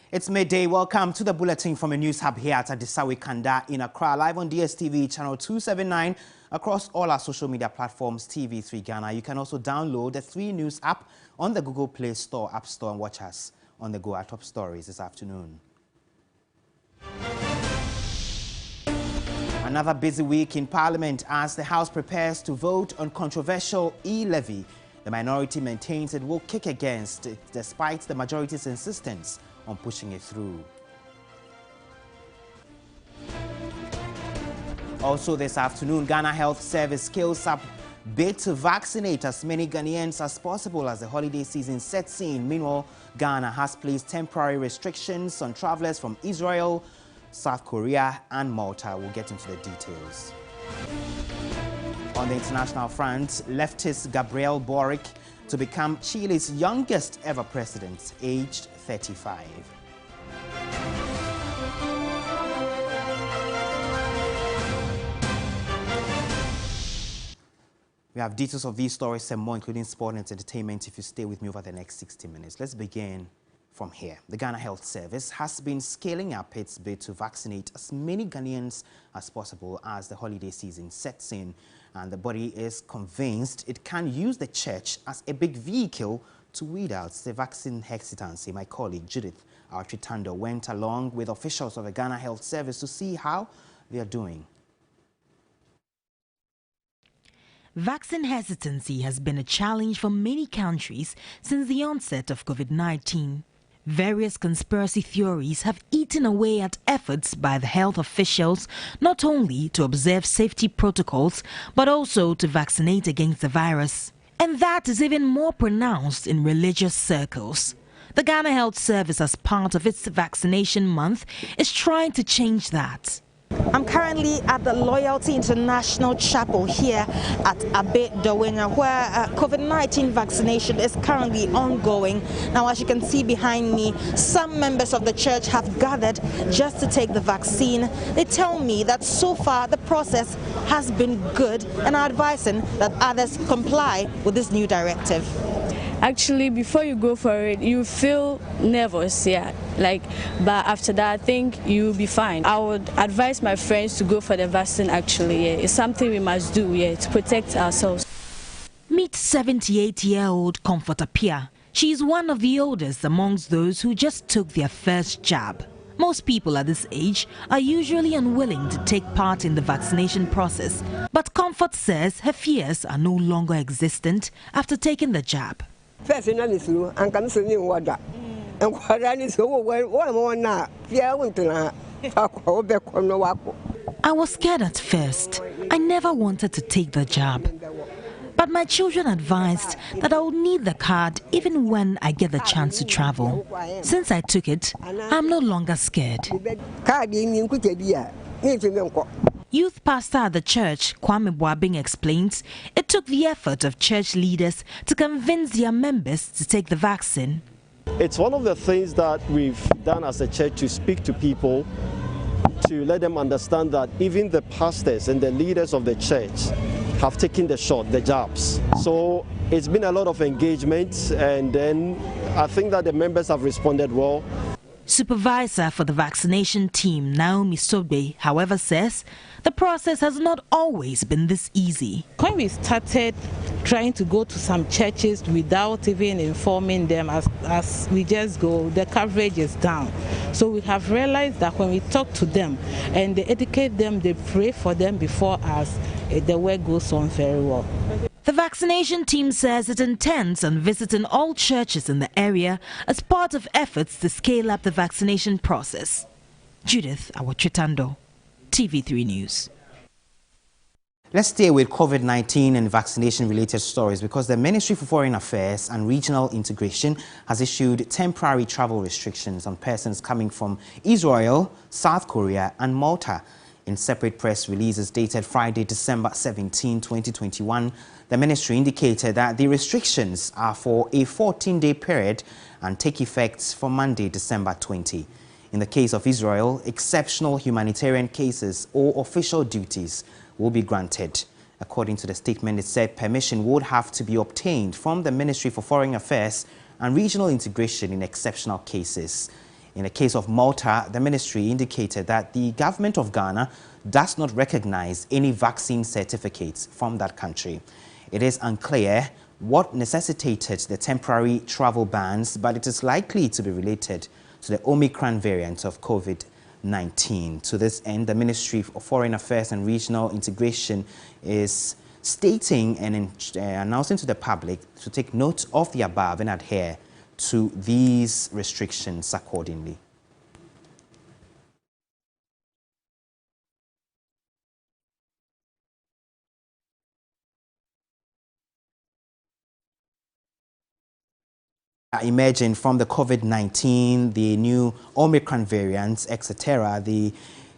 It's midday. Welcome to the bulletin from a news hub here at Adisawe Kanda in Accra, live on DSTV channel 279 across all our social media platforms, TV3 Ghana. You can also download the 3 News app on the Google Play Store, App Store, and watch us on the go at Top Stories this afternoon. Another busy week in Parliament as the House prepares to vote on controversial e-levy. The minority maintains it will kick against it despite the majority's insistence on pushing it through. Also this afternoon, Ghana Health Service scales up bid to vaccinate as many Ghanaians as possible as the holiday season sets in. Meanwhile, Ghana has placed temporary restrictions on travelers from Israel, South Korea and Malta. We'll get into the details. On the international front, leftist Gabriel Boric to become Chile's youngest ever president, aged 35. We have details of these stories and more, including sport and entertainment, if you stay with me over the next 60 minutes. Let's begin from here. The Ghana Health Service has been scaling up its bid to vaccinate as many Ghanaians as possible as the holiday season sets in. And the body is convinced it can use the church as a big vehicle to weed out the vaccine hesitancy. My colleague Judith Architando went along with officials of the Ghana Health Service to see how they are doing. Vaccine hesitancy has been a challenge for many countries since the onset of COVID-19. Various conspiracy theories have eaten away at efforts by the health officials not only to observe safety protocols but also to vaccinate against the virus. And that is even more pronounced in religious circles. The Ghana Health Service, as part of its vaccination month, is trying to change that. I'm currently at the Loyalty International Chapel here at Abe Dawenya, where COVID-19 vaccination is currently ongoing. Now, as you can see behind me, some members of the church have gathered just to take the vaccine. They tell me that so far the process has been good and are advising that others comply with this new directive. Actually, before you go for it, you feel nervous, but after that, I think you'll be fine. I would advise my friends to go for the vaccine, actually. It's something we must do, to protect ourselves. Meet 78-year-old Comfort Apia. She is one of the oldest amongst those who just took their first jab. Most people at this age are usually unwilling to take part in the vaccination process, but Comfort says her fears are no longer existent after taking the jab. I was scared at first. I never wanted to take the jab. But my children advised that I would need the card even when I get the chance to travel. Since I took it, I'm no longer scared. Youth pastor at the church, Kwame Boabing, explains it took the effort of church leaders to convince their members to take the vaccine. It's one of the things that we've done as a church to speak to people, to let them understand that even the pastors and the leaders of the church have taken the shot, the jabs. So it's been a lot of engagement, and then I think that the members have responded well. Supervisor for the vaccination team, Naomi Sobe, however, says the process has not always been this easy. When we started trying to go to some churches without even informing them, as we just go, the coverage is down. So we have realized that when we talk to them and they educate them, they pray for them before us, the work goes on very well. The vaccination team says it intends on visiting all churches in the area as part of efforts to scale up the vaccination process. Judith Architando, TV3 News. Let's stay with COVID-19 and vaccination-related stories because the Ministry for Foreign Affairs and Regional Integration has issued temporary travel restrictions on persons coming from Israel, South Korea and Malta. In separate press releases dated Friday, December 17, 2021, the ministry indicated that the restrictions are for a 14-day period and take effect from Monday, December 20. In the case of Israel, exceptional humanitarian cases or official duties will be granted. According to the statement, it said permission would have to be obtained from the Ministry for Foreign Affairs and Regional Integration in exceptional cases. In the case of Malta, the ministry indicated that the government of Ghana does not recognize any vaccine certificates from that country. It is unclear what necessitated the temporary travel bans, but it is likely to be related to the Omicron variant of COVID-19. To this end, the Ministry of Foreign Affairs and Regional Integration is stating and announcing to the public to take note of the above and adhere to these restrictions accordingly. Emerging from the COVID-19, the new Omicron variants, etc., the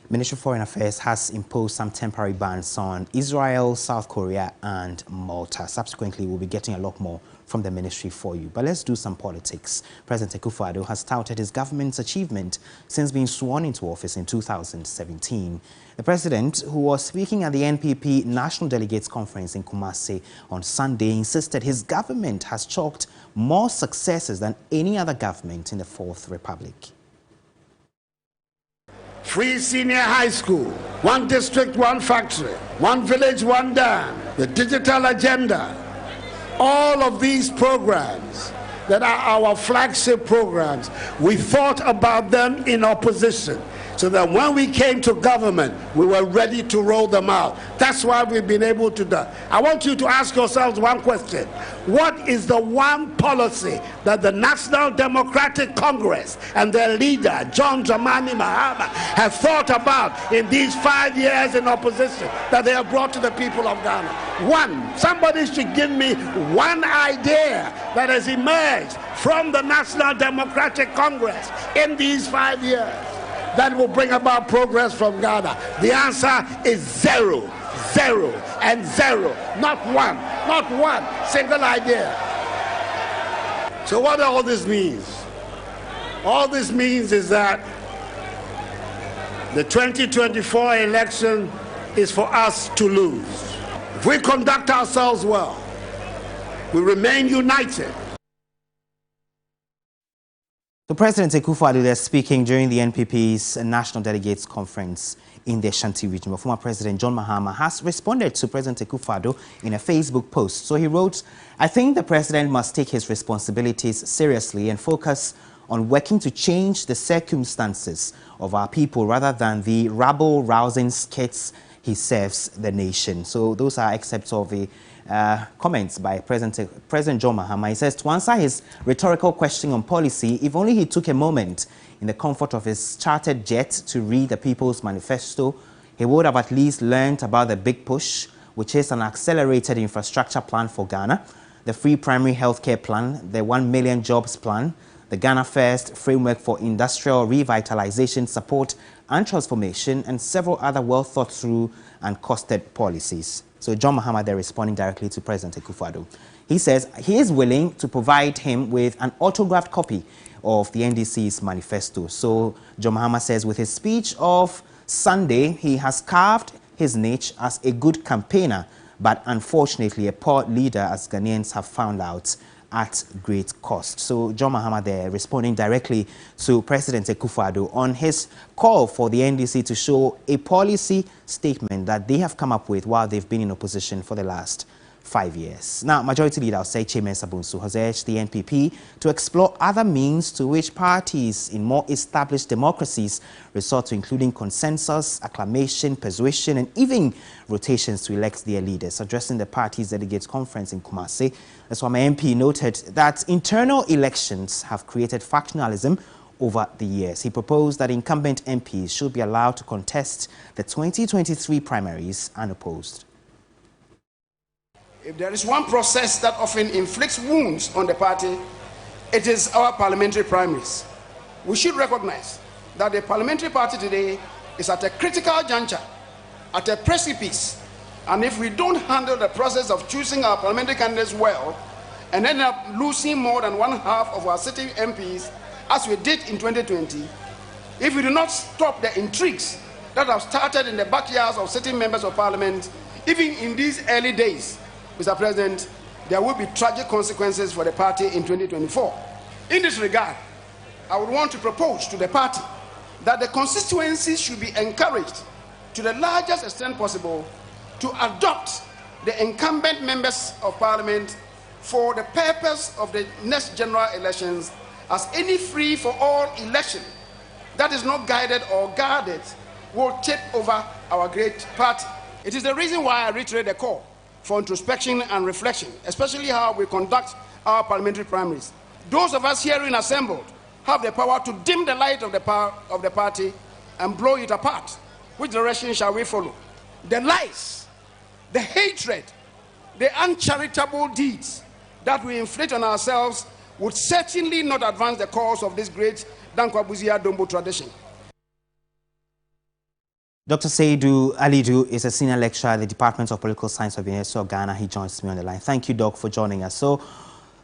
Ministry of Foreign Affairs has imposed some temporary bans on Israel, South Korea and Malta. Subsequently, we'll be getting a lot more from the ministry for you. But let's do some politics. President Akufo-Addo has touted his government's achievement since being sworn into office in 2017. The president, who was speaking at the NPP National Delegates Conference in Kumasi on Sunday, insisted his government has chalked more successes than any other government in the Fourth Republic. Free senior high school, one district, one factory, one village, one dam, the digital agenda, all of these programs that are our flagship programs, we thought about them in opposition, so that when we came to government, we were ready to roll them out. That's why we've been able to do. I want you to ask yourselves one question. What is the one policy that the National Democratic Congress and their leader, John Dramani Mahama, have thought about in these 5 years in opposition that they have brought to the people of Ghana? One. Somebody should give me one idea that has emerged from the National Democratic Congress in these 5 years that will bring about progress from Ghana. The answer is zero, zero, and zero. Not one single idea. So what all this means? All this means is that the 2024 election is for us to lose. If we conduct ourselves well, we remain united. So President Akufo-Addo is speaking during the NPP's National Delegates Conference in the Ashanti region. Former President John Mahama has responded to President Akufo-Addo in a Facebook post. So he wrote, "I think the president must take his responsibilities seriously and focus on working to change the circumstances of our people rather than the rabble-rousing skits he serves the nation." So those are excerpts of the comments by President John Mahama. He says, to answer his rhetorical question on policy, if only he took a moment in the comfort of his chartered jet to read the People's Manifesto, he would have at least learned about the Big Push, which is an accelerated infrastructure plan for Ghana, the free primary healthcare plan, the 1 million jobs plan, the Ghana First framework for industrial revitalization support and transformation, and several other well thought through and costed policies. So John Mahama there responding directly to President Akufo-Addo. He says he is willing to provide him with an autographed copy of the NDC's manifesto. So John Mahama says with his speech of Sunday, he has carved his niche as a good campaigner, but unfortunately a poor leader, as Ghanaians have found out at great cost. So John Mahama there responding directly to President Akufo-Addo on his call for the NDC to show a policy statement that they have come up with while they've been in opposition for the last 5 years. Now, Majority Leader Osei Kyei Mensah has urged the NPP to explore other means to which parties in more established democracies resort to, including consensus, acclamation, persuasion, and even rotations to elect their leaders. Addressing the party's delegates conference in Kumasi, the Swama MP noted that internal elections have created factionalism over the years. He proposed that incumbent MPs should be allowed to contest the 2023 primaries unopposed. If there is one process that often inflicts wounds on the party, it is our parliamentary primaries. We should recognize that the parliamentary party today is at a critical juncture, at a precipice, and if we don't handle the process of choosing our parliamentary candidates well and end up losing more than 1/2 of our sitting MPs, as we did in 2020, if we do not stop the intrigues that have started in the backyards of sitting members of parliament, even in these early days, Mr. President, there will be tragic consequences for the party in 2024. In this regard, I would want to propose to the party that the constituencies should be encouraged to the largest extent possible to adopt the incumbent members of parliament for the purpose of the next general elections as any free-for-all election that is not guided or guarded will take over our great party. It is the reason why I reiterate the call for introspection and reflection, especially how we conduct our parliamentary primaries. Those of us herein assembled have the power to dim the light of the party and blow it apart. Which direction shall we follow? The lies, the hatred, the uncharitable deeds that we inflict on ourselves would certainly not advance the cause of this great Danquah Busia Dombo tradition. Dr. Seydou Alidu is a senior lecturer at the Department of Political Science of the University of Ghana. He joins me on the line. Thank you, Doc, for joining us. So,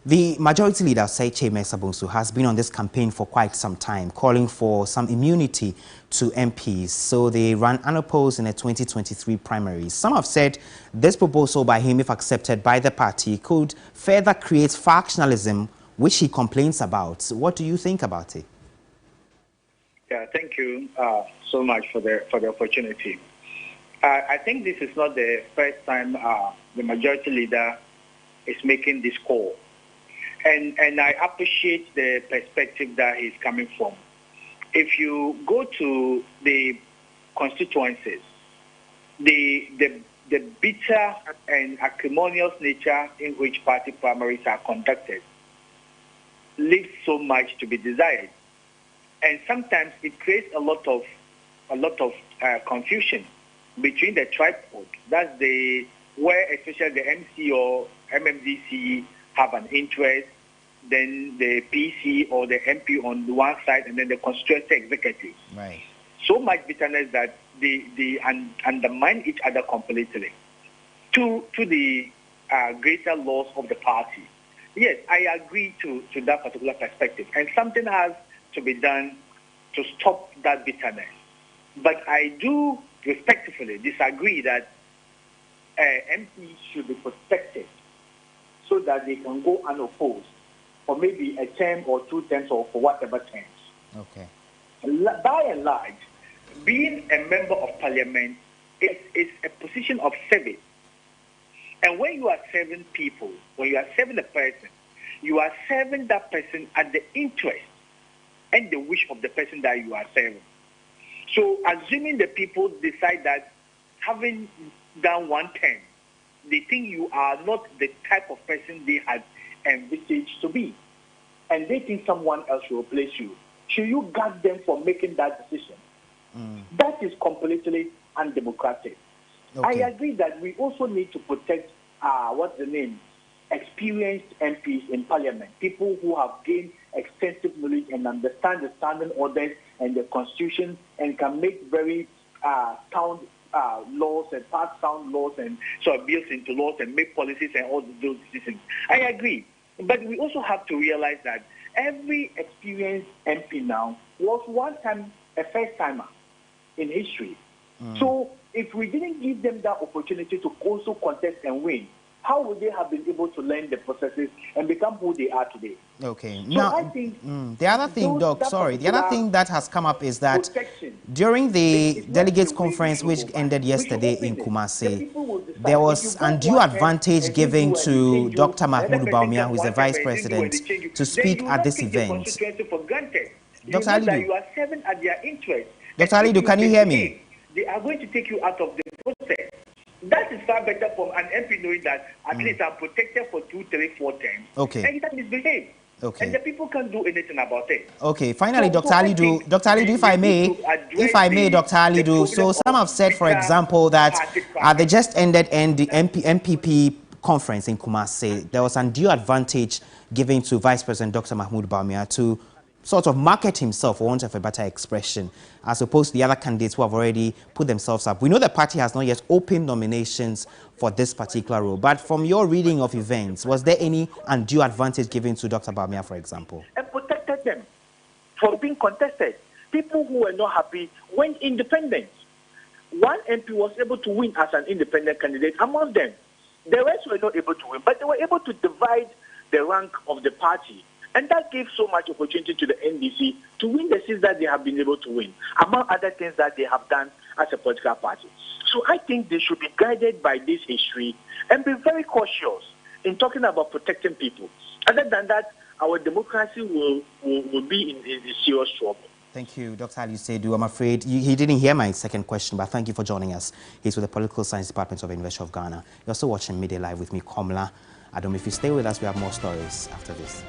the majority leader, Seiche Mensah Bonsu, has been on this campaign for quite some time, calling for some immunity to MPs. So they ran unopposed in the 2023 primaries. Some have said this proposal by him, if accepted by the party, could further create factionalism, which he complains about. What do you think about it? Yeah, thank you so much for the opportunity. I think this is not the first time the majority leader is making this call. And I appreciate the perspective that he's coming from. If you go to the constituencies, the bitter and acrimonious nature in which party primaries are conducted leaves so much to be desired. And sometimes it creates a lot of confusion between the tripod. That's where especially the MC or MMDC have an interest, then the PC or the MP on the one side, and then the constituency executive. Right. So much bitterness that they undermine each other completely to the greater loss of the party. Yes, I agree to that particular perspective, and something has to be done to stop that bitterness. But I do respectfully disagree that MPs should be protected so that they can go unopposed for maybe a term or 2 terms or for whatever terms. Okay. By and large, being a member of parliament is a position of service. And when you are serving people, when you are serving a person, you are serving that person at the interest and the wish of the person that you are serving. So assuming the people decide that having done 1 term, they think you are not the type of person they had envisaged to be, and they think someone else will replace you, should you guard them for making that decision? That is completely undemocratic. Okay. I agree that we also need to protect, experienced MPs in parliament, people who have gained extensive knowledge and understand the standing orders and the constitution and can make very sound laws and pass sound laws and bills into laws and make policies and all those decisions. I agree. But we also have to realize that every experienced MP now was one time a first-timer in history. So if we didn't give them that opportunity to also contest and win, how would they have been able to learn the processes and become who they are today? Okay. So now, I think the other thing, Doc, the other thing that has come up is that during the delegates conference which ended yesterday in Kumasi, there was undue advantage given to Dr. Mahmoud Bawumia, who is the vice president, to speak at this event. Dr. Alidu, you are serving at their interest. Dr. Alidu, can you hear me? They are going to take you out of the process. That is far better for an MP knowing that at least I'm protected for 2, 3, 4 terms. Okay. And that misbehave. Okay. And the people can't do anything about it. Okay. Finally, Dr. Alidu, if I may, Dr. Alidu. So some have said, for example, that at the just ended MPP conference in Kumasi, there was undue advantage given to Vice President Dr. Mahmoud Bawumia to sort of market himself, for want of a better expression, as opposed to the other candidates who have already put themselves up. We know the party has not yet opened nominations for this particular role, but from your reading of events, was there any undue advantage given to Dr. Bawumia, for example? And protected them from being contested. People who were not happy went independent. One MP was able to win as an independent candidate among them. The rest were not able to win, but they were able to divide the rank of the party And that gives so much opportunity to the NDC to win the seats that they have been able to win, among other things that they have done as a political party. So I think they should be guided by this history and be very cautious in talking about protecting people. Other than that, our democracy will be in serious trouble. Thank you, Dr. Ali Seidu. I'm afraid he didn't hear my second question, but thank you for joining us. He's with the Political Science Department of the University of Ghana. You're also watching Midday Live with me, Komla Adam. If you stay with us, we have more stories after this.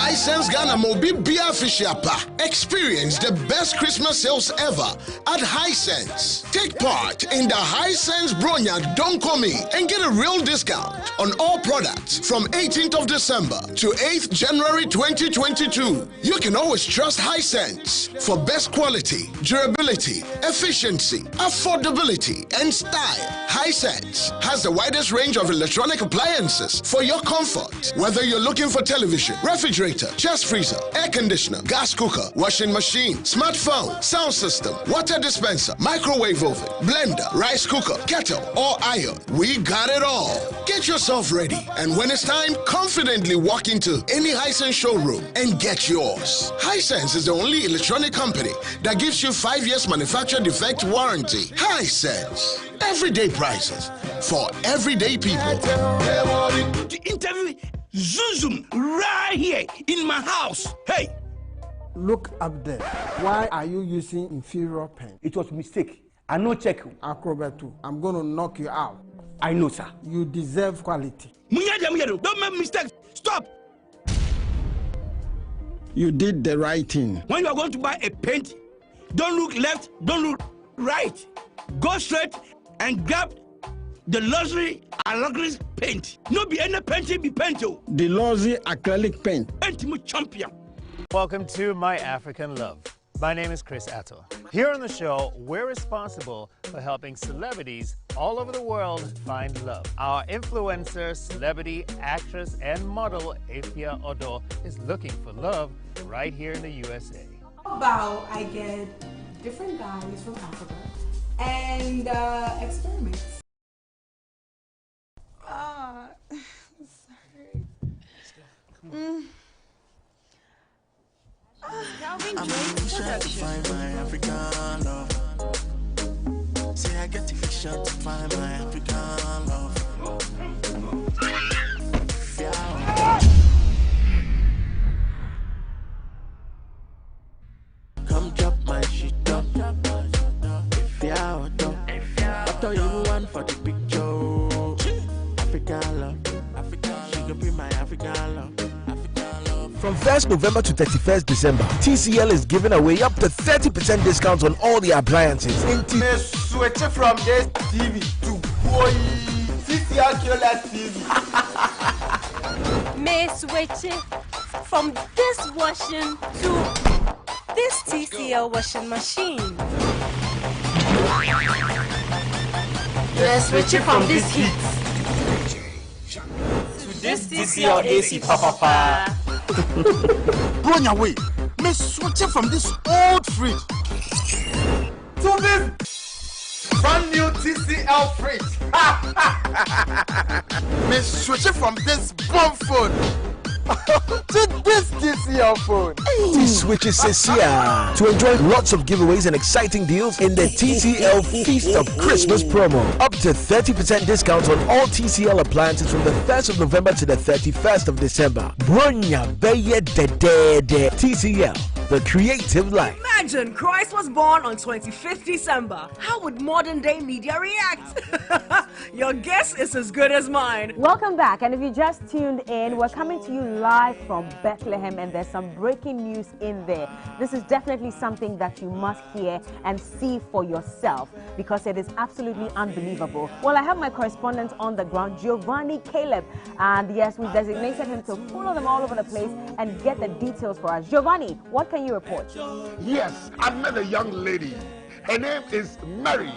Hisense Ghana Mobi Bia Fishiapa. Experience the best Christmas sales ever at Hisense. Take part in the Hisense Bronya Don't Call Me and get a real discount on all products from 18th of December to 8th January 2022. You can always trust Hisense for best quality, durability, efficiency, affordability, and style. Hisense has the widest range of electronic appliances for your comfort. Whether you're looking for television, refrigerator, chest freezer, air conditioner, gas cooker, washing machine, smartphone, sound system, water dispenser, microwave oven, blender, rice cooker, kettle, or iron, we got it all. Get yourself ready, and when it's time, confidently walk into any Hisense showroom and get yours. Hisense is the only electronic company that gives you 5 years manufacturer defect warranty. Hisense, everyday prices for everyday people. The interview Zoom right here in my house. Hey! Look up there. Why are you using inferior pen? It was a mistake. I no check. Acrobat, I'm going to knock you out. I know, sir. You deserve quality. Don't make mistakes. Stop! You did the right thing. When you are going to buy a paint, don't look left, don't look right. Go straight and grab the luxury acrylic paint. No be any paint, be paint. The luxury acrylic paint. Paint champion. Welcome to My African Love. My name is Chris Atto. Here on the show, we're responsible for helping celebrities all over the world find love. Our influencer, celebrity, actress, and model, Afia Odo, is looking for love right here in the USA. How about I get different guys from Africa and experiment? Calvin Drake trying to find my African love. Say I get the fiction to find my African love. Yeah. Come drop my shit up. If you're out of, I thought you one for the picture. African love. She could be my African love. From 1st November to 31st December, TCL is giving away up to 30% discounts on all the appliances. Switch from this TV to TCL QLED TV. May switch from this washing to this TCL washing machine. Let's switch it from this heat to this TCL AC Papa. Going away. May switch it from this old fridge to this brand new TCL fridge. May switch it from this bomb phone to this TCL phone. This switches says here to enjoy lots of giveaways and exciting deals in the TCL Feast of Christmas promo. Up to 30% discounts on all TCL appliances from the 1st of November to the 31st of December. Bronya Beye de TCL, the creative life. Imagine Christ was born on 25th December. How would modern day media react? Your guess is as good as mine. Welcome back, and if you just tuned in, we're coming to you live from Bethlehem, and there's some breaking news in there. This is definitely something that you must hear and see for yourself, because it is absolutely unbelievable. Well, I have my correspondent on the ground, Giovanni Caleb, and yes, we've designated him to follow them all over the place and get the details for us. Giovanni, what can you report? Yes, I met a young lady. Her name is Mary.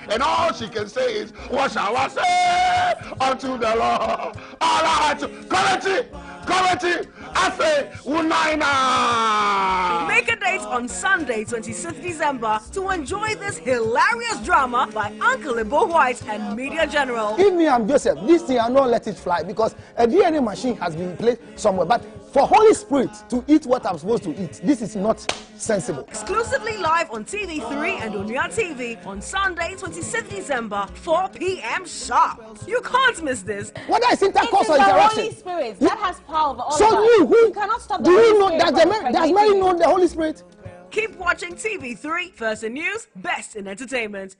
And all she can say is, what shall I say unto the Lord? All I had to, quality, Correcting, I say, Unaina! Make a date on Sunday, 26th December, to enjoy this hilarious drama by Uncle Ibo White and Media General. If me, I'm Joseph, this thing I not let it fly because a DNA machine has been placed somewhere. But for Holy Spirit to eat what I'm supposed to eat, this is not sensible. Exclusively live on TV3 and Unia TV on Sunday, 26th December, 4 p.m. sharp. You can't miss this. Whether it's intercourse or the interaction. Holy Spirit that has power over all So of us. you cannot stop the do Holy you know Spirit that from does Mary impregnating know you. the Holy Spirit? Keep watching TV3, first in news, best in entertainment.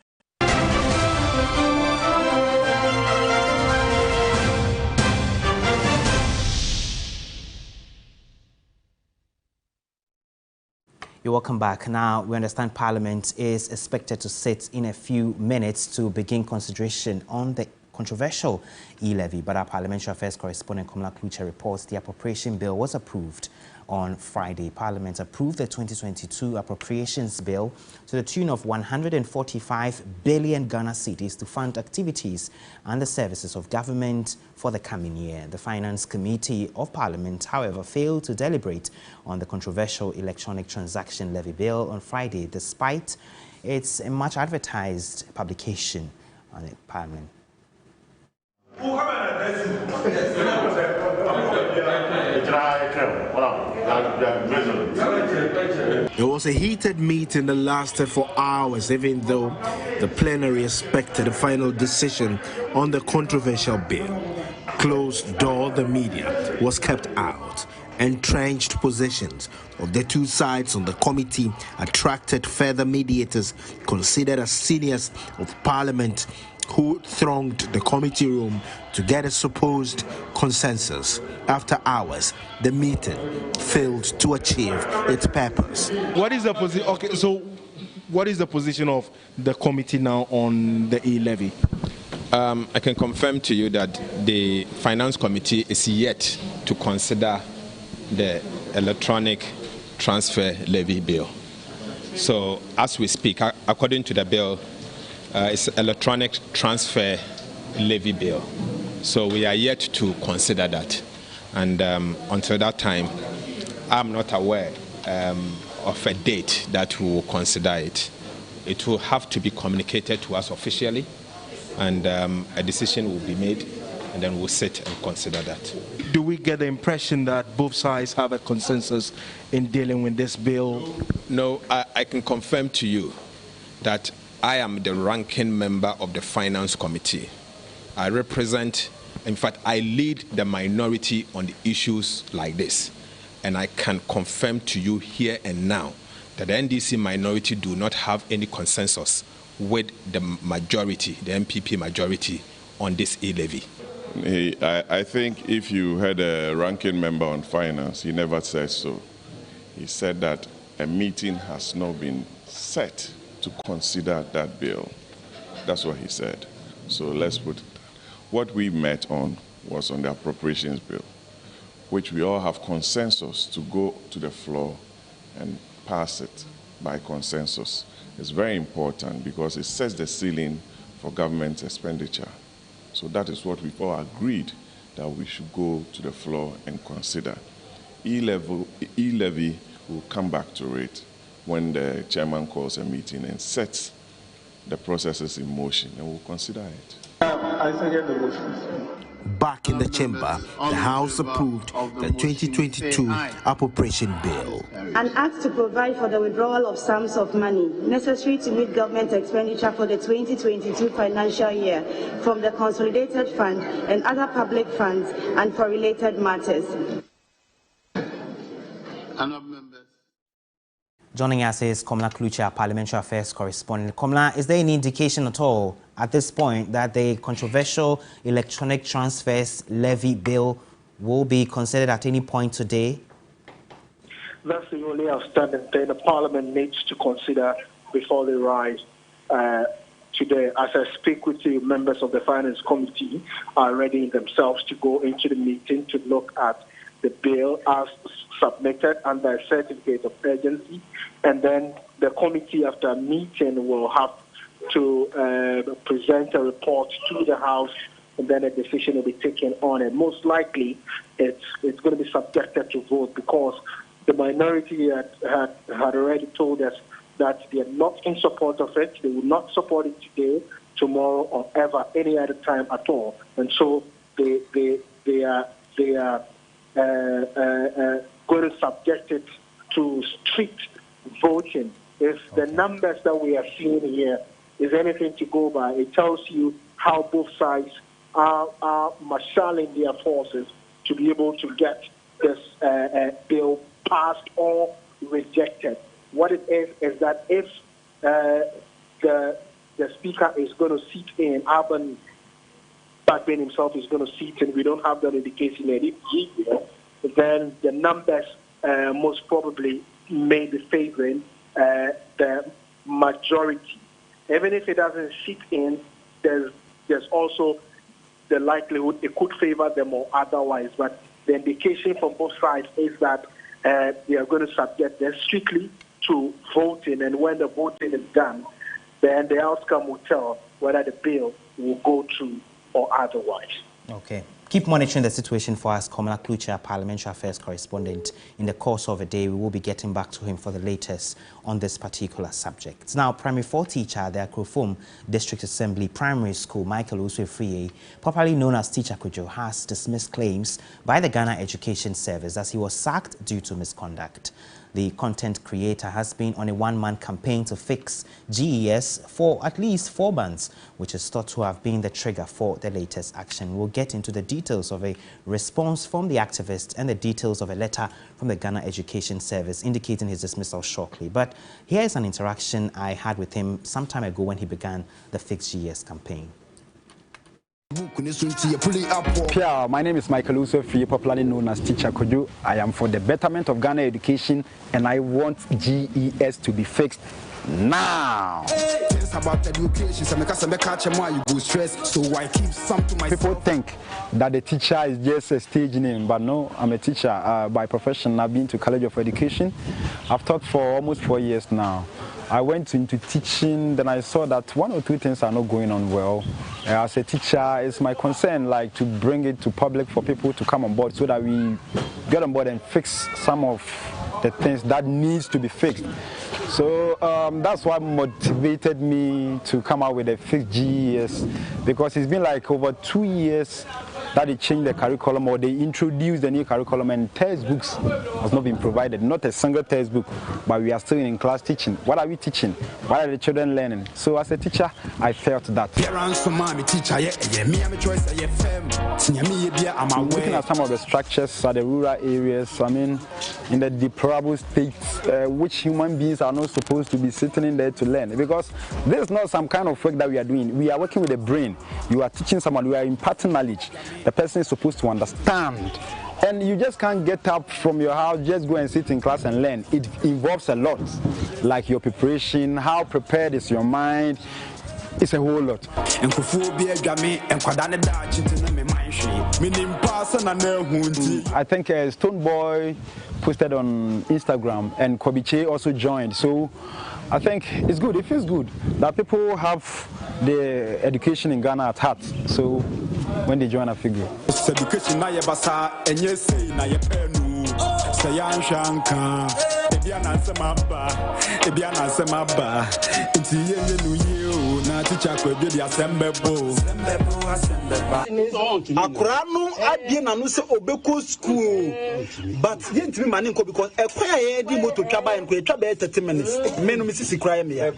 You're welcome back. Now, we understand Parliament is expected to sit in a few minutes to begin consideration on the controversial e-levy, but our Parliamentary Affairs correspondent Komla Kluche reports the appropriation bill was approved on Friday. Parliament approved the 2022 appropriations bill to the tune of 145 billion Ghana cedis to fund activities and the services of government for the coming year. The Finance Committee of Parliament, however, failed to deliberate on the controversial electronic transaction levy bill on Friday, despite its much advertised publication on the Parliament. It was a heated meeting that lasted for hours, even though the plenary expected a final decision on the controversial bill. Closed door, the media was kept out. Entrenched positions of the two sides on the committee attracted further mediators considered as seniors of Parliament who thronged the committee room to get a supposed consensus. After hours, the meeting failed to achieve its purpose. What is the position? Okay, so what is the position of the committee now on the e-levy? I can confirm to you that the Finance Committee is yet to consider the electronic transfer levy bill. So as we speak, according to the bill, it's electronic transfer levy bill. So we are yet to consider that. And until that time, I'm not aware of a date that we will consider it. It will have to be communicated to us officially, and a decision will be made, and then we'll sit and consider that. Do we get the impression that both sides have a consensus in dealing with this bill? No, I can confirm to you that I am the ranking member of the Finance Committee. I represent, in fact, I lead the minority on the issues like this. And I can confirm to you here and now that the NDC minority do not have any consensus with the majority, the MPP majority, on this e-levy. I think if you had a ranking member on finance, he never said so. He said that a meeting has not been set to consider that bill. That's what he said. So let's put it. What we met on was on the appropriations bill, which we all have consensus to go to the floor and pass it by consensus. It's very important because it sets the ceiling for government expenditure. So that is what we've all agreed that we should go to the floor and consider. E-levy will come back to it when the chairman calls a meeting and sets the processes in motion, and we'll consider it. I second the motion. Back in the chamber, the House approved the 2022 appropriation bill. An act to provide for the withdrawal of sums of money necessary to meet government expenditure for the 2022 financial year from the Consolidated Fund and other public funds and for related matters. Joining us is Komla Kluche, our Parliamentary Affairs correspondent. Komla, is there any indication at all at this point that the controversial electronic transfers levy bill will be considered at any point today? That's the only outstanding thing the Parliament needs to consider before they rise today. As I speak with you, members of the Finance Committee are ready themselves to go into the meeting to look at the bill as submitted under a certificate of urgency, and then the committee, after a meeting, will have to present a report to the House and then a decision will be taken on it. Most likely, it's going to be subjected to vote because the minority had already told us that they are not in support of it. They will not support it today, tomorrow, or ever any other time at all. And so they are going to subject it to strict voting. If the numbers that we are seeing here is anything to go by, it tells you how both sides are marshalling their forces to be able to get this bill passed or rejected. What it is that if the Speaker is going to sit in, Alban Bagbin himself is going to sit in, we don't have that indication yet, then the numbers most probably may be favoring the majority. Even if it doesn't sit in, there's also the likelihood it could favor them or otherwise. But the indication from both sides is that they are going to subject them strictly to voting, and when the voting is done, then the outcome will tell whether the bill will go through or otherwise. Okay. Keep monitoring the situation for us, Komala Klucha, Parliamentary Affairs Correspondent. In the course of the day, we will be getting back to him for the latest on this particular subject. Now, Primary 4 teacher at the Akrofom District Assembly Primary School, Michael Uswe-Friye, popularly known as Teacher Kojo, has dismissed claims by the Ghana Education Service as he was sacked due to misconduct. The content creator has been on a one-man campaign to fix GES for at least 4 months, which is thought to have been the trigger for the latest action. We'll get into the details of a response from the activist and the details of a letter from the Ghana Education Service indicating his dismissal shortly. But here is an interaction I had with him some time ago when he began the Fix GES campaign. Yeah, my name is Michael Uswe-Friye, popularly known as Teacher Kojo. I am for the betterment of Ghana education, and I want GES to be fixed now. People think that the teacher is just a stage name, but no, I'm a teacher by profession. I've been to College of Education. I've taught for almost 4 years now. I went into teaching, then I saw that 1 or 2 things are not going on well. As a teacher, it's my concern to bring it to public for people to come on board so that we get on board and fix some of the things that needs to be fixed. So that's what motivated me to come out with a fixed GES, because it's been like over 2 years that they changed the curriculum, or they introduced the new curriculum, and textbooks has not been provided, not a single textbook, but we are still in class teaching. What are we teaching? What are the children learning? So as a teacher, I felt that. Looking at some of the structures at the rural areas, I mean, in the deplorable states, which human beings are not supposed to be sitting in there to learn, because this is not some kind of work that we are doing. We are working with the brain. You are teaching someone, we are imparting knowledge. The person is supposed to understand. And you just can't get up from your house, just go and sit in class and learn. It involves a lot, like your preparation, how prepared is your mind. It's a whole lot. I think Stoneboy posted on Instagram, and Kobiche also joined. So I think it's good. It feels good that people have the education in Ghana at heart. So when they join, I feel good. Akurano adie na no se obeko school, but yentimi mane nko because ekwa ye di moto twaba enko etwa be 30 minutes menu misisi kra me ya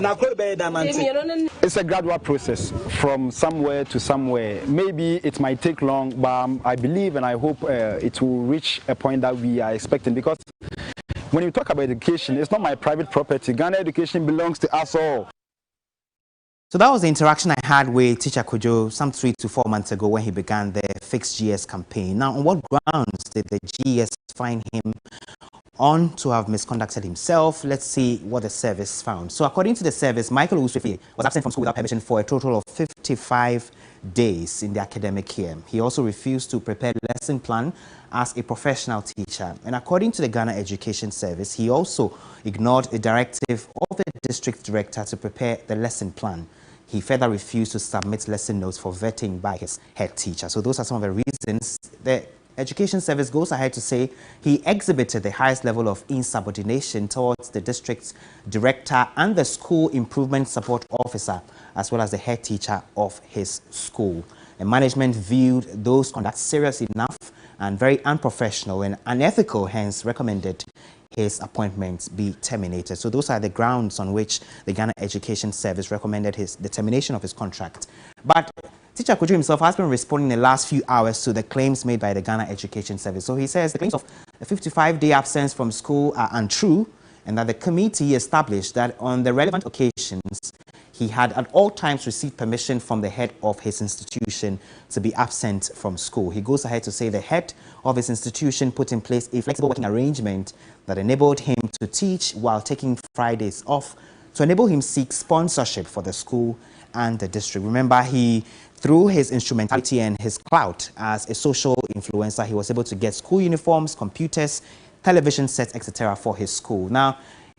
na kra be da nante. It's a gradual process from somewhere to somewhere. Maybe it might take long, but I believe and I hope it will reach a point that we are expecting, because when you talk about education, it's not my private property. Ghana education belongs to us all. So that was the interaction I had with Teacher Kojo some 3 to 4 months ago when he began the Fix GES campaign. Now, on what grounds did the GES find him on to have misconducted himself? Let's see what the service found. So according to the service, Michael Uswe-Friye was absent from school without permission for a total of 55 days in the academic year. He also refused to prepare the lesson plan as a professional teacher. And according to the Ghana Education Service, he also ignored a directive of the district director to prepare the lesson plan. he further refused to submit lesson notes for vetting by his head teacher. So those are some of the reasons. The Education Service goes ahead to say he exhibited the highest level of insubordination towards the district's director and the school improvement support officer, as well as the head teacher of his school. The management viewed those conduct serious enough and very unprofessional and unethical, hence recommended his appointment be terminated. So those are the grounds on which the Ghana Education Service recommended the termination of his contract. But Teacher Kojo himself has been responding in the last few hours to the claims made by the Ghana Education Service. So he says the claims of a 55-day absence from school are untrue, and that the committee established that on the relevant occasions, he had at all times received permission from the head of his institution to be absent from school. He goes ahead to say the head of his institution put in place a flexible working arrangement that enabled him to teach while taking Fridays off to enable him seek sponsorship for the school and the district. Remember, through his instrumentality and his clout as a social influencer, he was able to get school uniforms, computers, television sets, etc. for his school. Now,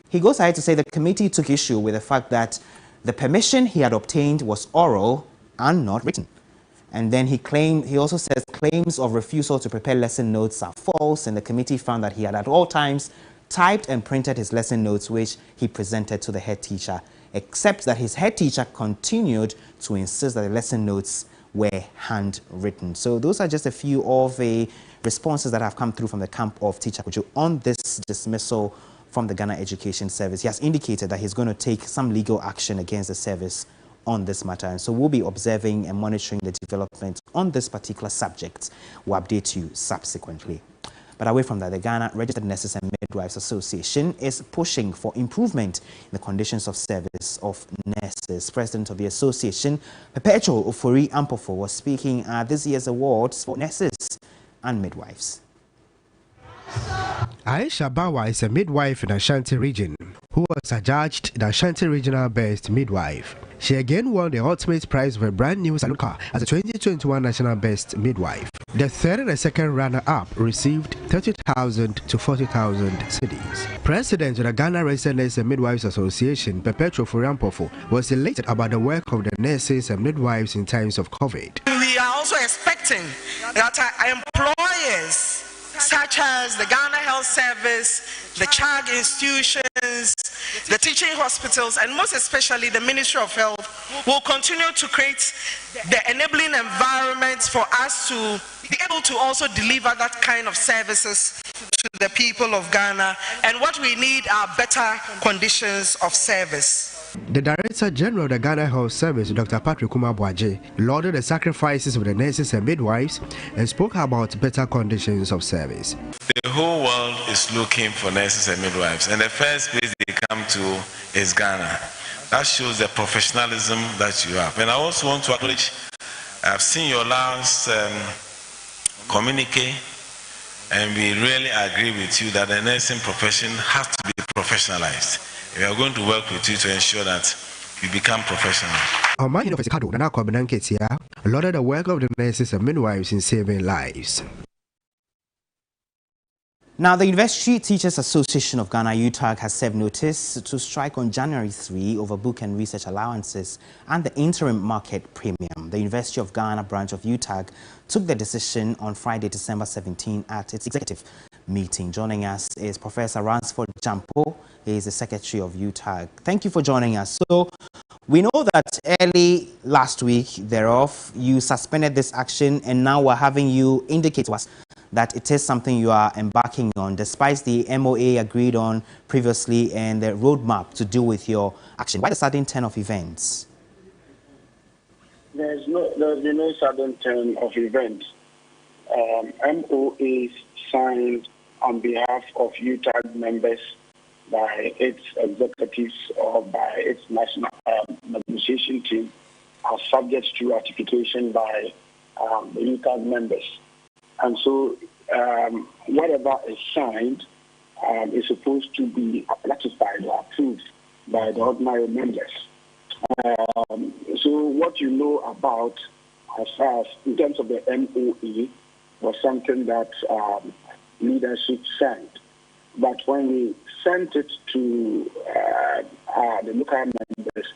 he goes ahead to say the committee took issue with the fact that the permission he had obtained was oral and not written. And then he also says claims of refusal to prepare lesson notes are false, and the committee found that he had at all times typed and printed his lesson notes, which he presented to the head teacher, except that his head teacher continued to insist that the lesson notes were handwritten. So those are just a few of the responses that have come through from the camp of Teacher Kojo on this dismissal from the Ghana Education Service. He has indicated that he's going to take some legal action against the service on this matter. And so we'll be observing and monitoring the development on this particular subject. We'll update you subsequently. But away from that, the Ghana Registered Nurses and Midwives Association is pushing for improvement in the conditions of service of nurses. President of the association, Perpetual Ofori Ampofo, was speaking at this year's awards for nurses and midwives. Aisha Bawa is a midwife in Ashanti region who was adjudged the Ashanti Regional Best Midwife. She again won the ultimate prize of a brand new Saluka as the 2021 National Best Midwife. The third and the second runner-up received 30,000 to 40,000 cedis. President of the Ghana Registered Nurses and Midwives Association, Perpetual Ofori Ampofo, was elated about the work of the nurses and midwives in times of COVID. We are also expecting that our employers, such as the Ghana Health Service, the CHAG institutions, the teaching hospitals, and most especially the Ministry of Health, will continue to create the enabling environment for us to be able to also deliver that kind of services to the people of Ghana. And what we need are better conditions of service. The Director General of the Ghana Health Service, Dr. Patrick Kumabwaje, lauded the sacrifices of the nurses and midwives and spoke about better conditions of service. The whole world is looking for nurses and midwives, and the first place they come to is Ghana. That shows the professionalism that you have. And I also want to acknowledge, I've seen your last communique, and we really agree with you that the nursing profession has to be professionalized. We are going to work with you to ensure that you become professional. Omani University Kado Nana Kobenanketia lauded the work of the nurses and midwives in saving lives. Now, the University Teachers Association of Ghana, UTAG, has served notice to strike on January 3 over book and research allowances and the interim market premium. The University of Ghana branch of UTAG took the decision on Friday, December 17 at its executive meeting. Joining us is Professor Ransford Jampo. He is the secretary of UTAG. Thank you for joining us. So, we know that early last week thereof, you suspended this action, and now we're having you indicate to us that it is something you are embarking on, despite the MOA agreed on previously and the roadmap to deal with your action. Why the sudden turn of events? There's been no sudden turn of events. MOA signed on behalf of UTAG members by its executives or by its national negotiation team are subject to ratification by the UTAG members. And so whatever is signed is supposed to be ratified or approved by the ordinary members. So what you know about as far as in terms of the MOE was something that leadership sent. But when we sent it to the local members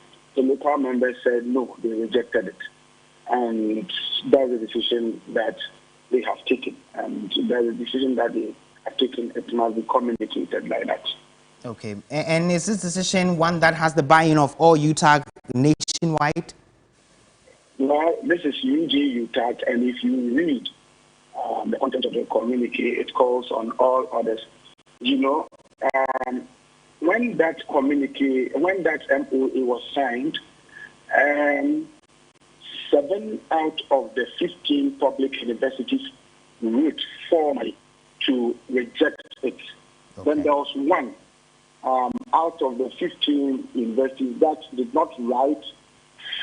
core members said no, they rejected it. And that's a decision that they have taken. And that's a decision that they have taken. It must be communicated like that. Okay. And is this decision one that has the buy-in of all UTAG nationwide? Well, this is UG UTAG, and if you read the content of the communique, it calls on all others. You know, when that communique, when that MOA was signed, 7 out of the 15 public universities wrote formally to reject it. Okay. Then there was one out of the 15 universities that did not write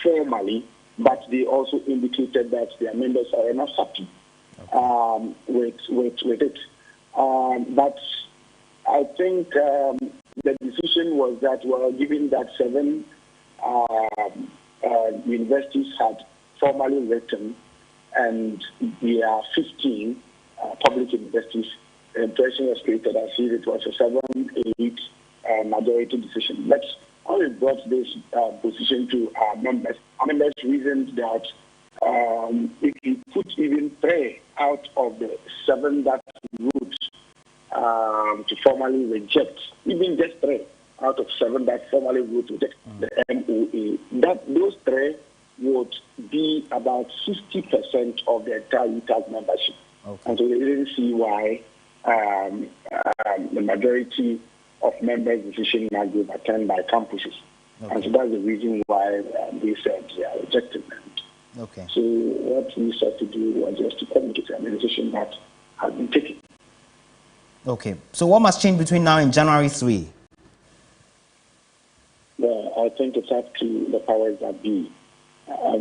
formally, but they also indicated that their members are not happy with it. But I think the decision was that, well, given that 7 universities had formally written and there are 15 public universities, the impression was created as if it was a 7-8 majority decision. But how we brought this position to our members reasoned that if you put even 3 out of the 7 that wrote to formally reject, even just 3 out of 7 that formally wrote to reject the MOA, that those 3 would be about 60% of the entire UTAG membership. Okay. And so they didn't see why the majority of members' decision might be overturned by campuses. Okay. And so that's the reason why they said they are rejecting it. Okay. So what we sought to do was just to communicate the decision that has been taken. Okay. So what must change between now and January 3? Well, I think it's up to the powers that be.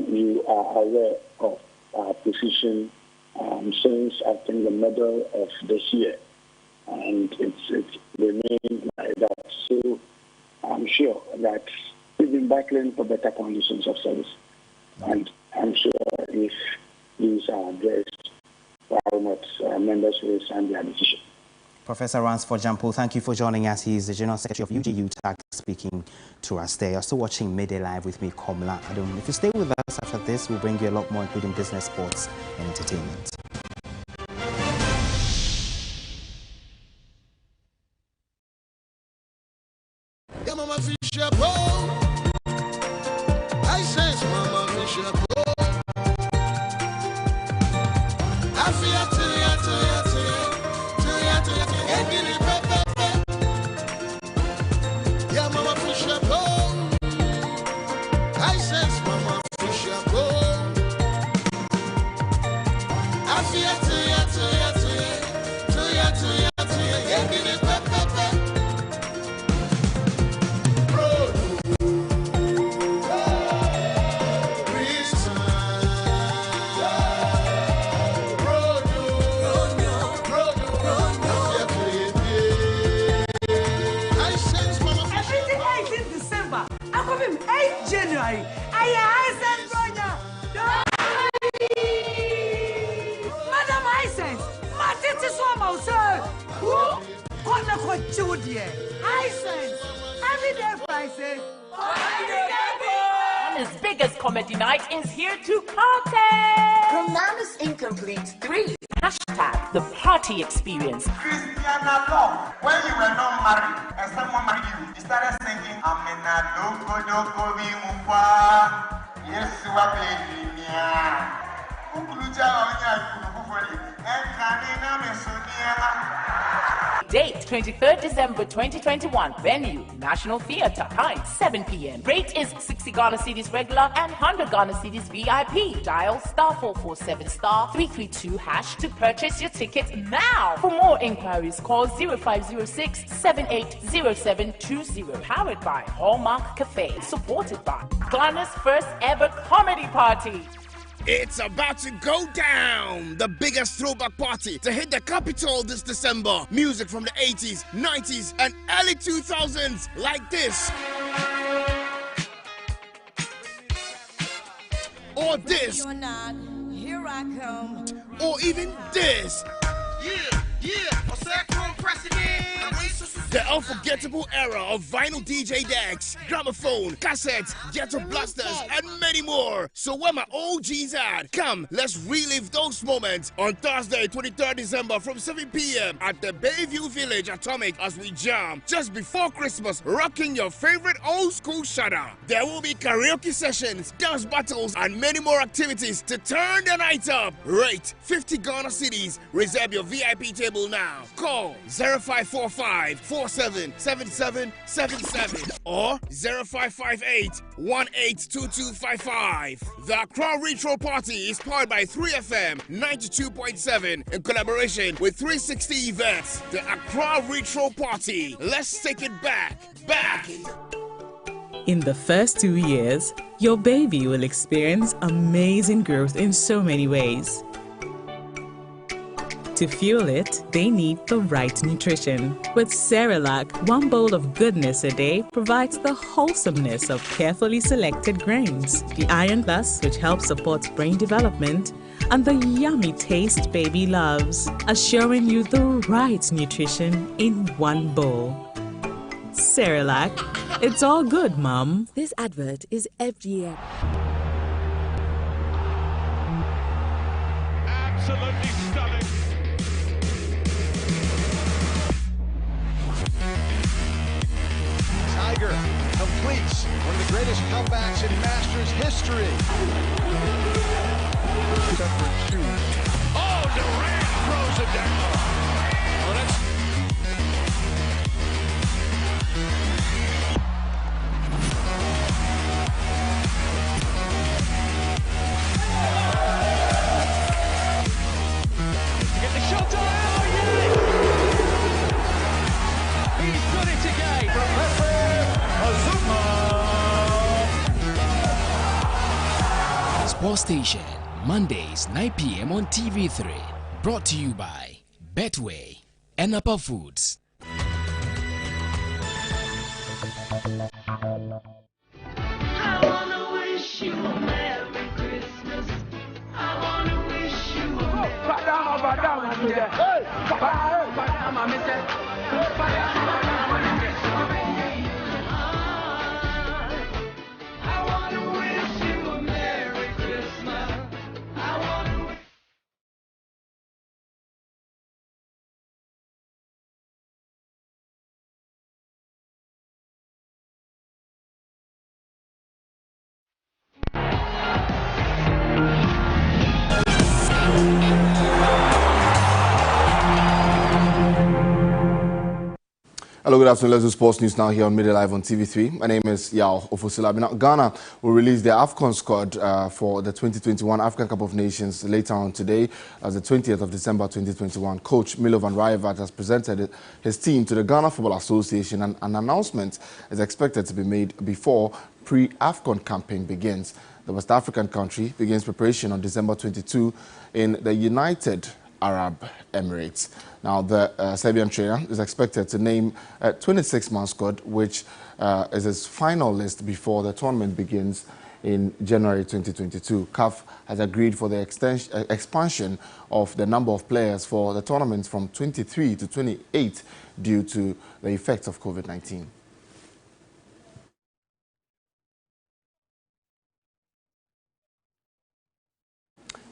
You are aware of our position since, I think, the middle of this year. And it's remained like that. So I'm sure that we've been battling for better conditions of service. And I'm sure if these are addressed, why not members will sign their decision. Professor Ransford Jampo, thank you for joining us. He is the General Secretary of UG UTAG speaking to us there. You're still watching Midday Live with me, Komla Adom. If you stay with us after this, we'll bring you a lot more, including business, sports, and entertainment. Ghana's biggest comedy night is here to party! Romana's Incomplete 3. Hashtag the party experience. Christiana Law, when you were not married and someone married you started singing Amena Doko Doko Bimufa. Yes, baby. Date 23rd December 2021. Venue National Theatre. Time 7 p.m. Rate is 60 Ghana cedis regular and 100 Ghana cedis VIP. Dial *447 *332# to purchase your ticket now. For more inquiries, call 0506 780720. Powered by Hallmark Cafe. Supported by Ghana's first ever comedy party. It's about to go down! The biggest throwback party to hit the capital this December. Music from the 80s, 90s, and early 2000s like this. Or this. You're not, here I come. Or even this. Yeah, president. The unforgettable era of vinyl DJ decks, gramophone, cassettes, ghetto blasters, and many more. So where my OGs at? Come, let's relive those moments on Thursday, 23rd December from 7 p.m. at the Bayview Village Atomic as we jam just before Christmas, rocking your favorite old school shudder. There will be karaoke sessions, dance battles, and many more activities to turn the night up. Rate 50 Ghana cedis. Reserve your VIP table now. Call 0545 477777 or 0558 182255. The Accra Retro Party is powered by 3FM 92.7 in collaboration with 360 Events. The Accra Retro Party. Let's take it back. In the first 2 years, your baby will experience amazing growth in so many ways. To fuel it, they need the right nutrition. With Cerelac, 1 bowl of goodness a day provides the wholesomeness of carefully selected grains, the Iron Plus, which helps support brain development, and the yummy taste baby loves, assuring you the right nutrition in 1 bowl. Cerelac, it's all good, Mom. This advert is FDA. Absolutely stunning. Tiger completes one of the greatest comebacks in Masters history. Oh, Durant throws it down. Well, that's Get the shot on. Oh, yeah! He's done it again. Sports Station, Mondays, 9 p.m. on TV3. Brought to you by Betway and Upper Foods. Hello, good afternoon. Let's do sports news now here on Midday Live on TV3. My name is Yao Ofosila. Now, Ghana will release their AFCON squad for the 2021 African Cup of Nations later on today, as the 20th of December 2021. Coach Milo van Rijvaart has presented his team to the Ghana Football Association, and an announcement is expected to be made before pre-AFCON campaign begins. The West African country begins preparation on December 22 in the United Arab Emirates. Now, the Serbian trainer is expected to name a 26-man squad, which is his final list before the tournament begins in January 2022. CAF has agreed for the expansion of the number of players for the tournament from 23 to 28 due to the effects of COVID-19.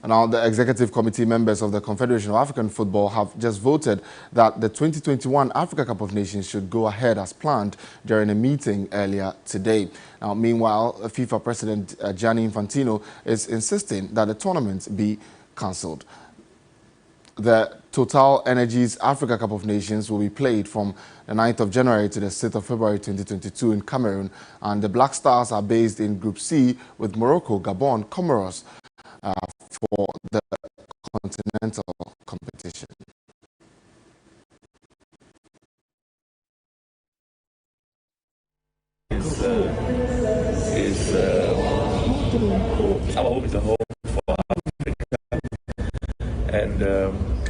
Now, the executive committee members of the Confederation of African Football have just voted that the 2021 Africa Cup of Nations should go ahead as planned during a meeting earlier today. Now, meanwhile, FIFA President Gianni Infantino is insisting that the tournament be cancelled. The Total Energies Africa Cup of Nations will be played from the 9th of January to the 6th of February 2022 in Cameroon, and the Black Stars are based in Group C with Morocco, Gabon, Comoros, for the continental competition. Our home is a home for Africa, and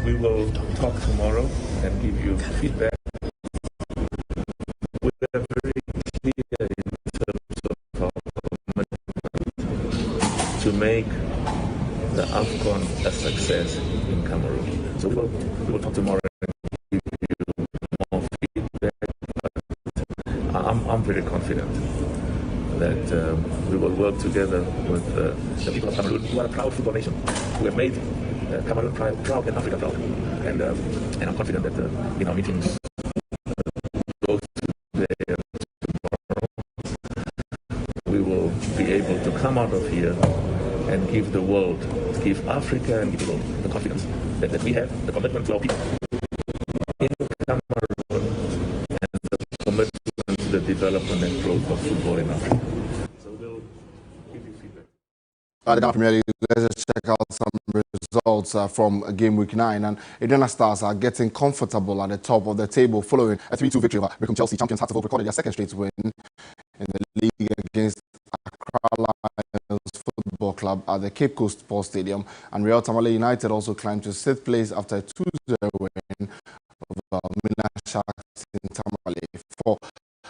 we will talk tomorrow and give you feedback. We are very clear in terms of our commitment to make the AFCON a success in Cameroon. So we will talk tomorrow and give you more feedback, we will work together with the people of Cameroon, who are a proud football nation, who have made Cameroon proud and Africa proud. And I'm confident that in our meetings both today and tomorrow, we will be able to come out of here and give the world, give Africa and give the world the confidence that we have, the commitment to our people in Cameroon, and the commitment to the development and growth of football in Africa. So we'll give you feedback. The Ghana Premier League, let's just check out some results from game week 9. And Aduana Stars are getting comfortable at the top of the table following a 3-2 victory over Wycombe Chelsea. Champions Hearts of Oak recorded their second straight win in the league against Accra Lions Football Club at the Cape Coast Sports Stadium. And Real Tamale United also climbed to 6th place after a 2-0 win over Mina Sharks in Tamale. For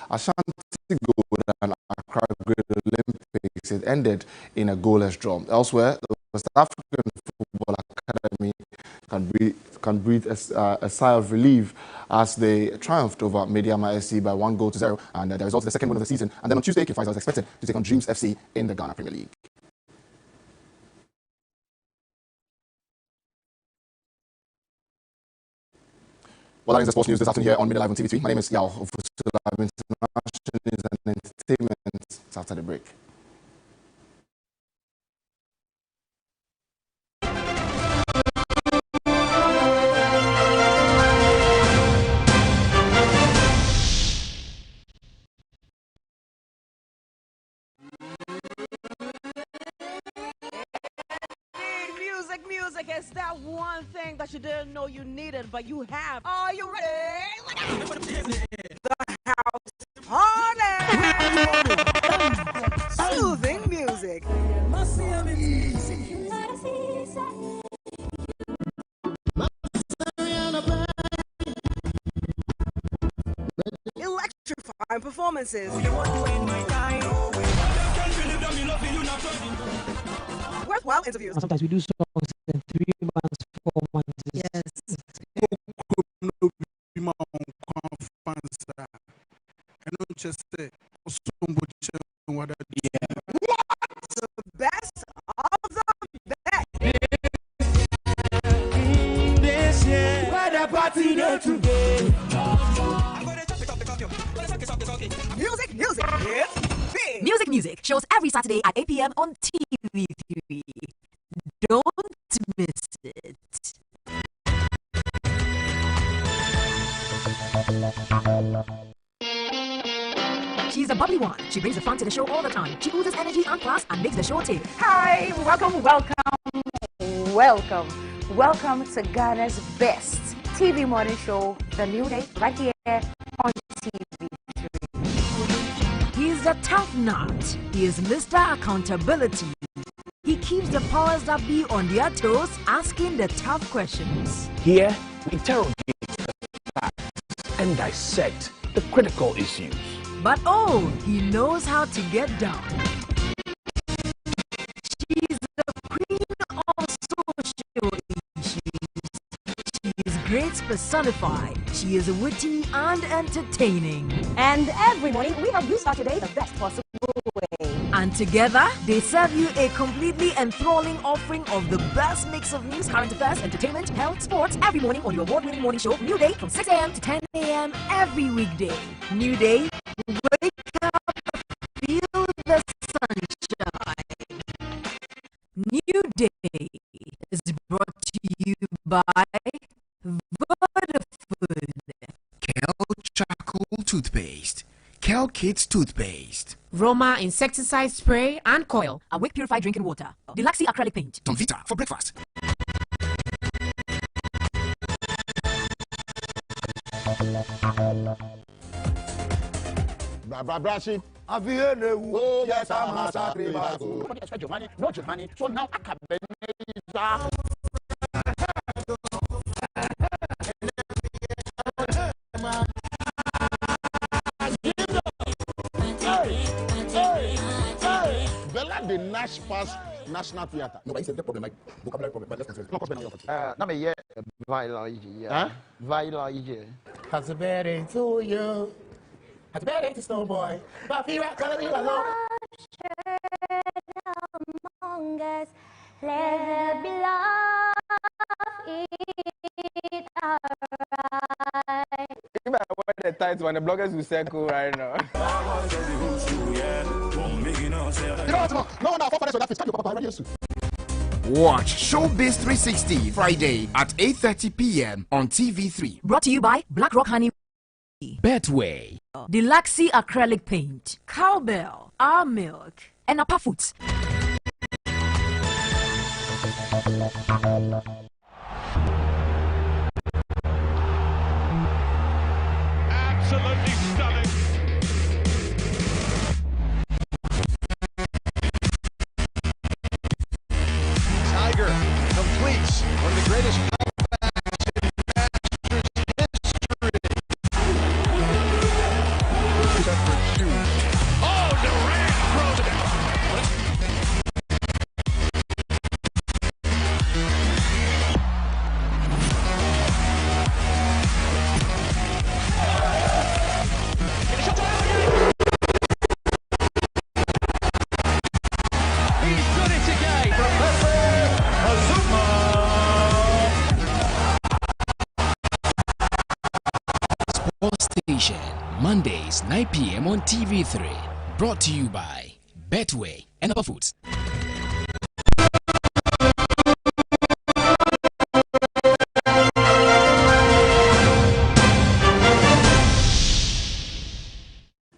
Ashanti Gold and Accra Great Olympics, it ended in a goalless draw. Elsewhere, the West African Football Academy can breathe a sigh of relief as they triumphed over Mediama SC by 1-0, and the result is the second win of the season. And then on Tuesday, K5 is expected to take on Dreams FC in the Ghana Premier League. Well, that is the sports news this afternoon here on Midday Live on TV3. My name is Yao Ofusula. International News and Entertainment. It's after the break. Music is that one thing that you didn't know you needed, but you have. Are you ready? The house party! Soothing music. Electrifying performances. Worthwhile interviews. Sometimes we do songs in 3 months, 4 months. Yes. What? The best of the best. This year, where the party day today. Music, it's big. Music shows every Saturday at 8 p.m. on TV3. Don't miss it. She's a bubbly one. She brings the fun to the show all the time. She oozes energy and class and makes the show tick. Hi, welcome to Ghana's best TV morning show, The New Day, right here on TV3. He's a tough nut. He is Mr. Accountability. He keeps the powers that be on their toes, asking the tough questions. Here, we interrogate the facts and dissect the critical issues. But oh, he knows how to get down. She's the queen of social issues. She is grace personified. She is witty and entertaining. And every morning, we help you start your day the best possible way. And together, they serve you a completely enthralling offering of the best mix of news, current affairs, entertainment, health, sports, every morning on your award-winning morning show, New Day, from 6 a.m. to 10 a.m. every weekday. New Day, wake up, feel the sunshine. New Day is brought to you by Vodafone. Kel Charcoal Toothpaste. Kel Kids Toothpaste. Roma Insecticide Spray and Coil. Awake Purified Drinking Water. Deluxe Acrylic Paint. Don Vita for breakfast. Brashi, have you heard the word? Yes, I'm a sacrifice. Nobody expect your money, not your money. So now I can Bella the Nash Pass National Theatre. No, but it's a problem, like vocabulary problem. But let's continue. Now, yeah, Viola. Happy birthday to you. Happy birthday to Snowboy. Happy birthday to you. among us. Let there be love. It's alright. You might wear the tights when the bloggers will circle right now. Watch Showbiz 360 Friday at 8:30 p.m. on TV3. Brought to you by Black Rock Honey, Betway, Deluxy Acrylic Paint, Cowbell, Our Milk, and Apa Foods. Absolutely stunning. Tiger completes one of the greatest comebacks in Masters history. Oh, Durant throws it out. He's done it again. Professor Azuma. Sports Station, Mondays 9 p.m. on TV3. Brought to you by Betway and Apa Foods.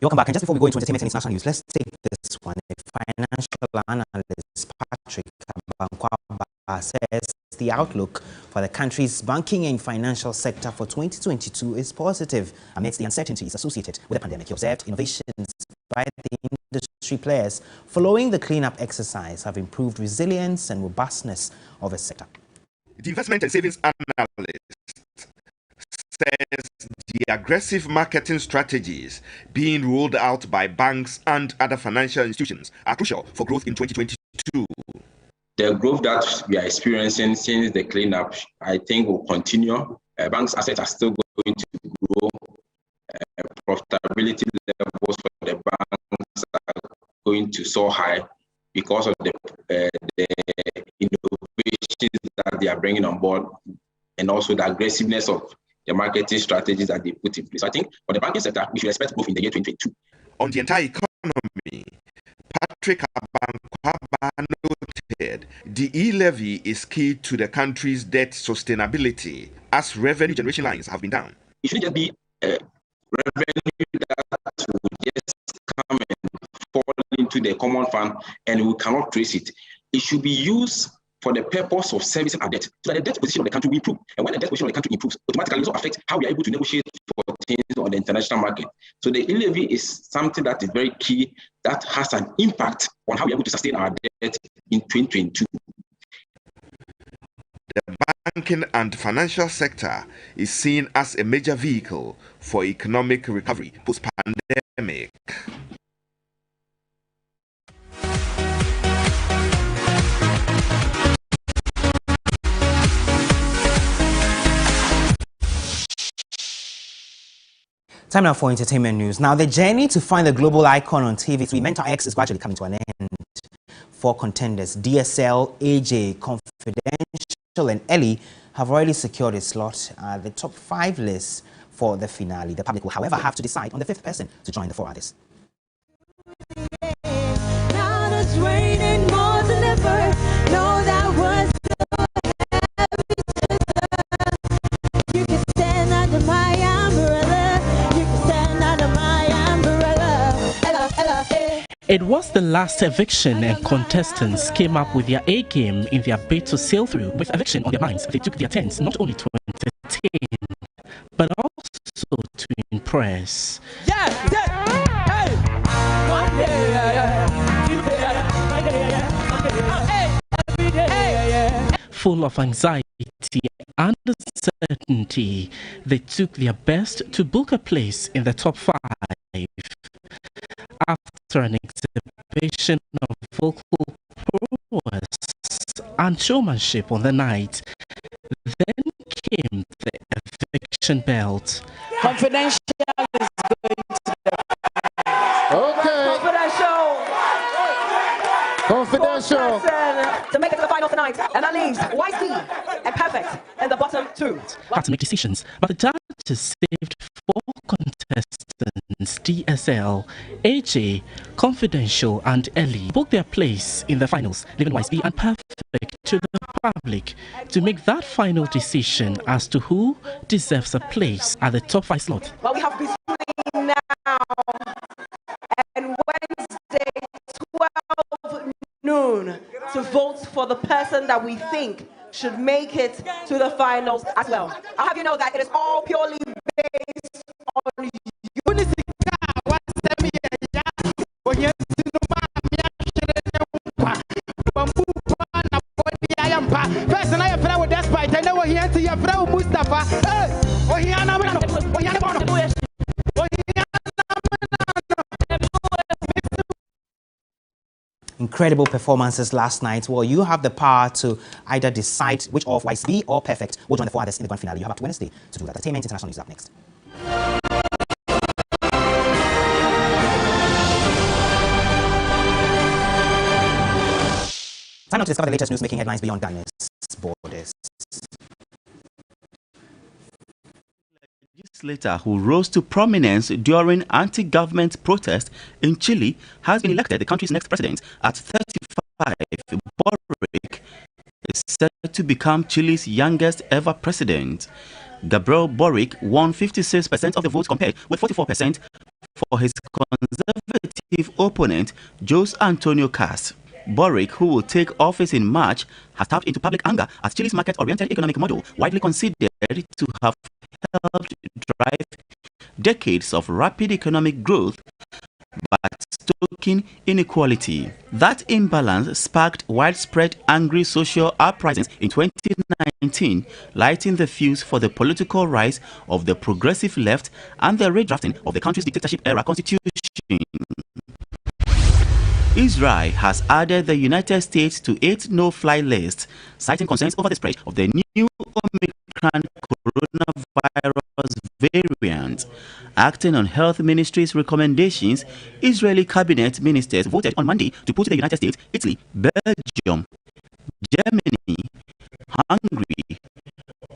Welcome back. And just before we go into entertainment and international news, let's take this one. A financial analyst, Patrick Abankwaba, says the outlook for the country's banking and financial sector for 2022 is positive amidst the uncertainties associated with the pandemic. He observed innovations by the industry players following the cleanup exercise have improved resilience and robustness of the sector. The investment and savings analyst says the aggressive marketing strategies being rolled out by banks and other financial institutions are crucial for growth in 2022. The growth that we are experiencing since the cleanup, I think, will continue. Banks' assets are still going to grow. Profitability levels for the banks are going to soar high because of the innovations that they are bringing on board, and also the aggressiveness of the marketing strategies that they put in place. So I think for the banking sector, we should expect growth in the year 2022. On the entire economy, Patrick Abankwaba noted the e-levy is key to the country's debt sustainability as revenue generation lines have been down. It shouldn't just be revenue that will just come and fall into the common fund and we cannot trace it. It should be used for the purpose of servicing our debt, so that the debt position of the country will improve. And when the debt position of the country improves, automatically it also affects how we are able to negotiate for things on the international market. So the e-levy is something that is very key, that has an impact on how we are able to sustain our debt in 2022. The banking and financial sector is seen as a major vehicle for economic recovery post-pandemic. Time now for entertainment news. Now, the journey to find the global icon on TV3, Mentor X, is gradually coming to an end. 4 contenders, DSL, AJ, Confidential, and Ellie, have already secured a slot at the top 5 list for the finale. The public will, however, have to decide on the 5th person to join the 4 others. Now it's raining more than ever. No, that was so heavy. You can stand under my umbrella. It was the last eviction, and contestants came up with their A game in their bid to sail through. With eviction on their minds, they took their tents not only to entertain, but also to impress. Full of anxiety and uncertainty, they took their best to book a place in the top 5. After an exhibition of vocal prowess and showmanship on the night, then came the eviction belt. Confidential is going to the okay. Confidential. Confidential. To make it to the final tonight, and that leaves YC and Perfect in the bottom two. Had to make decisions, but the judges saved 4 contestants: DSL, AJ, Confidential, and Ellie booked their place in the finals, leaving YC and Perfect to the public to make that final decision as to who deserves a place at the top 5 slot. Well, we have between now and Wednesday, 12 noon, to vote for the person that we think should make it to the finals as well. I'll have you know that it is all purely based on unity. Person I friend with despite I know he enter your friend Mustafa. Hey, oh he ana me no. Oh he ana no. Oh he Incredible performances last night. Well, you have the power to either decide which of YC or Perfect will join the 4 others in the grand finale. You have up to Wednesday to do that. Entertainment International News up next. Time now to discover the latest news making headlines beyond Ghana's borders. Legislator who rose to prominence during anti-government protests in Chile has been elected the country's next president. At 35, Boric is set to become Chile's youngest ever president. Gabriel Boric won 56% of the votes compared with 44% for his conservative opponent, Jose Antonio Cast. Boric, who will take office in March, has tapped into public anger at Chile's market-oriented economic model, widely considered to have helped drive decades of rapid economic growth but stoking inequality. That imbalance sparked widespread angry social uprisings in 2019, lighting the fuse for the political rise of the progressive left and the redrafting of the country's dictatorship-era constitution. Israel has added the United States to its no-fly list, citing concerns over the spread of the new Omicron coronavirus variant. Acting on Health Ministry's recommendations, Israeli cabinet ministers voted on Monday to put the United States, Italy, Belgium, Germany, Hungary,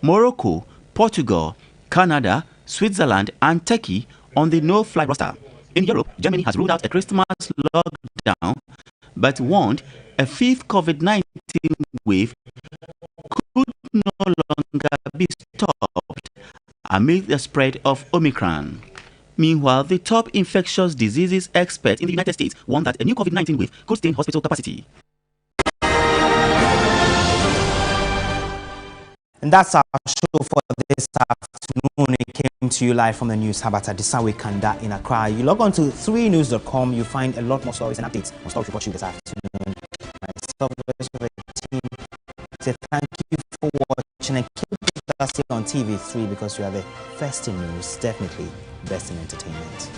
Morocco, Portugal, Canada, Switzerland, and Turkey on the no-fly roster. In Europe, Germany has ruled out a Christmas lockdown, but warned a 5th COVID-19 wave could no longer be stopped amid the spread of Omicron. Meanwhile, the top infectious diseases expert in the United States warned that a new COVID-19 wave could strain hospital capacity. And that's our show for this afternoon. It came to you live from the news hub at Adisawe Kanda in Accra. You log on to 3news.com. You find a lot more stories and updates on Story Report you this afternoon. Myself, the rest of the team, say thank you for watching and keep us here on TV3 because you are the first in news, definitely best in entertainment.